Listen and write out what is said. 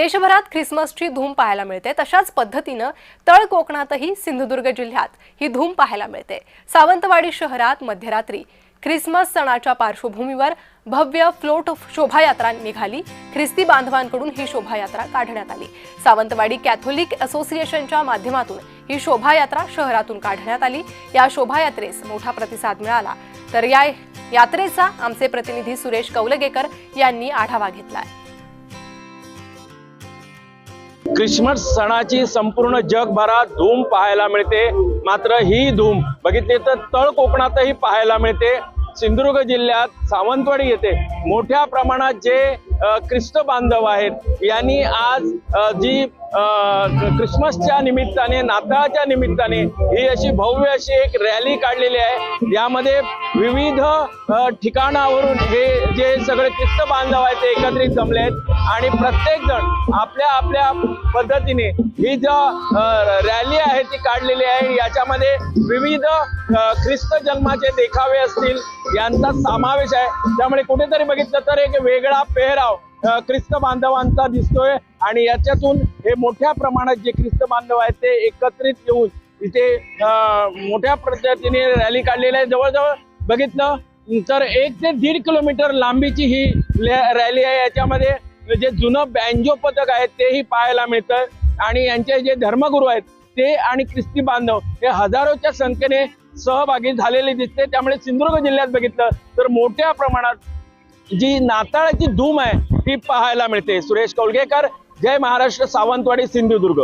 देशभरात ख्रिसमसची धूम पाहायला मिळते। तशाच पद्धतीने तळ कोकणातही सिंधुदुर्ग जिल्ह्यात ही धूम पाहायला मिळते। सावंतवाडी शहरात मध्यरात्री ख्रिसमस सणाच्या पार्श्वभूमीवर भव्य फ्लोट शोभायात्रा निघाली। ख्रिस्ती बांधवांकडून ही शोभायात्रा काढण्यात आली। सावंतवाडी कॅथोलिक असोसिएशनच्या माध्यमातून ही शोभायात्रा शहरातून काढण्यात आली। या शोभायात्रेस मोठा प्रतिसाद मिळाला। तर या यात्रेचा आमचे प्रतिनिधी सुरेश कौलगेकर यांनी आढावा घेतलाय। ख्रिसमस सणाची संपूर्ण जगभरात धूम पाहायला मिळते। मात्र ही धूम बघितली तर तळ कोकणातही पाहायला मिळते। सिंधुदुर्ग जिल्ह्यात सावंतवाडी येथे मोठ्या प्रमाणात जे ख्रिस्त बांधव आहेत यांनी आज जी ख्रिसमसच्या निमित्ताने नाताळच्या निमित्ताने ही अशी भव्य अशी एक रॅली काढलेली आहे। यामध्ये विविध ठिकाणावरून हे जे सगळे ख्रिस्त बांधव आहेत ते एकत्रित जमले आहेत आणि प्रत्येक जण आपल्या आपल्या पद्धतीने ही जो रॅली आहे ती काढलेली आहे। याच्यामध्ये विविध ख्रिस्त जन्माचे देखावे असतील यांचा समावेश आहे। त्यामुळे कुठेतरी बघितलं तर एक वेगळा पेहराव ख्रिस्त बांधवांचा दिसतोय आणि याच्यातून हे मोठ्या प्रमाणात जे ख्रिस्त बांधव आहेत ते एकत्रित येऊन इथे मोठ्या पद्धतीने रॅली काढलेली आहे। जवळजवळ बघितलं तर 1 ते 1.5 किलोमीटर लांबीची ही रॅली आहे। याच्यामध्ये जे जुनं बँजो पथक आहे तेही पाहायला मिळतं आणि यांचे जे धर्मगुरू आहेत ते आणि ख्रिस्ती बांधव हे हजारोच्या संख्येने सहभागी झालेले दिसते। त्यामुळे सिंधुदुर्ग जिल्ह्यात बघितलं तर मोठ्या प्रमाणात जी नाताळाची धूम आहे ती पाहायला मिळते। सुरेश कौलगेकर, जय महाराष्ट्र, सावंतवाडी, सिंधुदुर्ग।